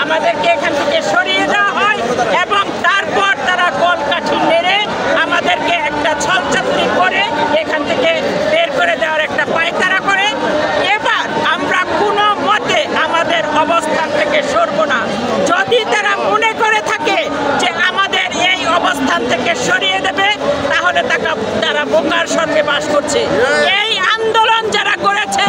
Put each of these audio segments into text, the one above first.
আমাদেরকে এখান থেকে সরিয়ে দেওয়া হয় এবং তারপর তারা কলকাঠি নেড়ে আমাদেরকে একটা ছলচাতুরি করে এখান থেকে বের করে দেওয়ার একটা পায়তারা করে। এবার আমরা কোনো মতে আমাদের অবস্থান থেকে সরব না। যদি তারা মনে করে থাকে যে আমাদের এই অবস্থান থেকে সরিয়ে দেবে, তাহলে তারা বোকার সঙ্গে বাস করছে। এই আন্দোলন যারা করেছে,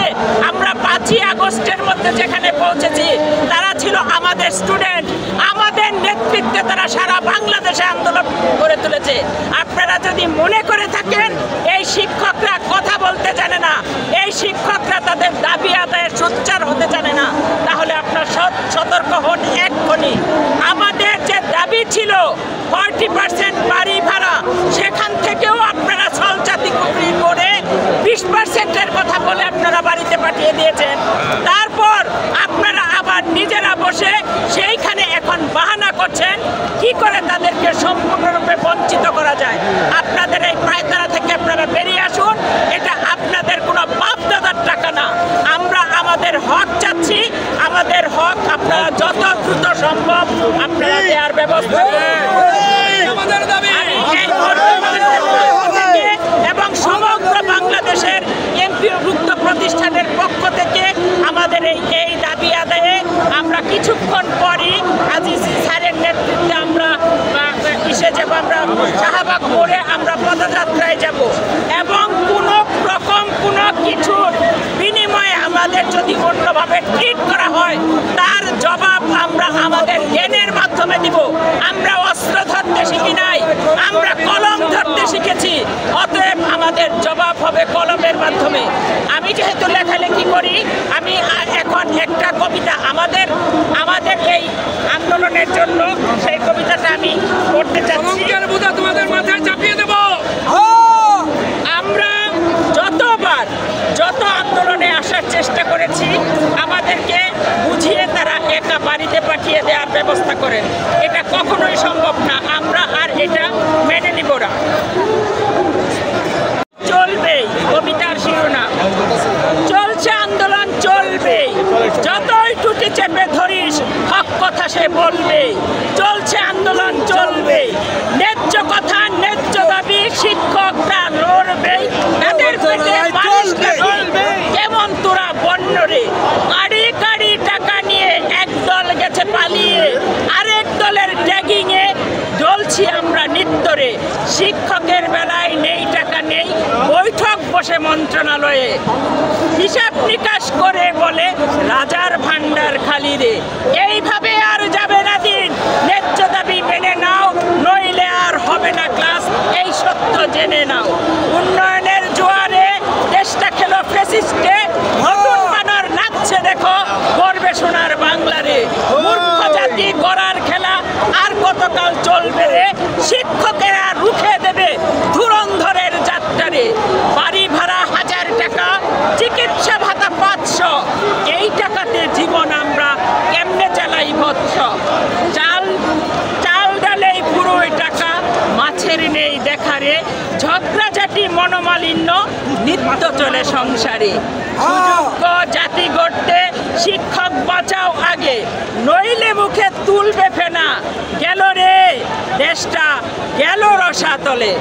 আমরা 5ই আগস্টের মধ্যে যেখানে পৌঁছেছি, তারা ছিল আমাদের স্টুডেন্ট। আমাদের নেতৃত্বে তারা সারা বাংলাদেশে আন্দোলন করে তুলেছে। আপনারা যদি মনে করে থাকেন এই শিক্ষকরা কথা বলতে জানে না, এই শিক্ষকরা তাদের দাবি আদায়ে সোচ্চার হতে জানে না, তাহলে আপনার সতর্ক হন এক্ষুনি। আমাদের যে দাবি ছিল 40% বাড়ি ভাড়া, সেখান থেকেও আপনারা ছলচাতুরি করে 20%-এর কথা বলে আপনারা বাড়িতে পাঠিয়ে দিয়েছেন। তারপর আপনারা আবার নিজেরা বসে সেইখানে এখন বাহানা করছেন কি করে তাদেরকে সম্পূর্ণরূপে বঞ্চিত করা যায়। আপনাদের এই পায়তারা থেকে আপনারা বেরিয়ে আসুন। এটা আপনাদের কোনো বাপ দাদার টাকা না। আমরা আমাদের হক চাচ্ছি। আমাদের হক আপনারা যত দ্রুত সম্ভব আপনারা দেওয়ার ব্যবস্থা এবং সমগ্র বাংলাদেশের এমপিওভুক্ত প্রতিষ্ঠানের পক্ষ থেকে আমাদের এই দাবি আদায়ে আমরা কিছুক্ষণ পরই আজিজ স্যারের নেতৃত্বে আমরা আমরা শাহবাগ মোড়ে আমরা পদযাত্রায় যাব এবং কোনো কিছুর বিনিময়ে আমাদের যদি অন্যভাবে ট্রিট করা হয়, তার জবাব আমরা আমাদের জ্ঞানের মাধ্যমে দিব। আমরা অস্ত্র ধরতে শিখি নাই, আমরা কলম ধরতে শিখেছি। অতএব আমাদের জবাব হবে কলমের মাধ্যমে। আমি যেহেতু লেখালেখি করি, আমি এখন একটা কবিতা আমাদের এই আন্দোলনের জন্য সেই কবিতাটা আমি পড়তে চাচ্ছি। তোমাদের মাথায় চাপিয়ে দেব। আমরা যত আন্দোলনে আসার চেষ্টা করেছি, আমাদেরকে বুঝিয়ে তারা একা বাড়িতে পাঠিয়ে দেওয়ার ব্যবস্থা করেন। এটা কখনোই সম্ভব না। আমরা আর এটা মেনে নিব না। চলবেই কবিতার শিরোনাম, চলছে আন্দোলন চলবেই, যতই টুটি চেপে ধরিস হক কথা সে বলবে। চলছে আন্দোলন চলবেই, ন্যায্য কথা ন্যায্য দাবি শিক্ষকরা লড়বেই। তাদের পেটে মানুষ কেমন তোরা বন্য রে, কাড়ি কাড়ি টাকা নিয়ে একদল গেছে পালিয়ে, আরেক দলের ট্যাগিং এ জ্বলছি আমরা নিত্যরে। শিক্ষকের বেলায় নেই টাকা নেই, বৈঠক বসে মন্ত্রণালয়ে, হিসাব নিকাশ করে বলে রাজার ভান্ডার খালি রে। এইভাবে আর যাবে না দিন, ন্যায্য দাবি মেনে নাও, নইলে আর হবে না ক্লাস, এই সত্য জেনে নাও। উন্নয়নের জোয়ারে দেশটা খেলো ফ্যাসিস্টে, নতুন বানর নাচছে দেখো করবে সোনার বাংলারে। মূর্খ জাতি গড়ার খেলা আর কতকাল চলবে রে, শিক্ষকেরা রুখে দেবে ধুরন্ধরের যাত্রারে। বাড়ি ভাড়া 1000 টাকা, চিকিৎসা ভাতা 500, এই টাকাতে জীবন আমরা কেমনে চালাই বৎস। চাল ডালেই পুরোই টাকা, মাছের নেই দেখারে, ঝগড়াঝাটি মনোমালিন্য নিত্য চলে সংসারে। সুযোগ্য জাতি গড়তে শিক্ষক বাঁচাও আগে, নইলে মুখে তুলবে ফেনা, গেল রে দেশটা গেল রসাতলে।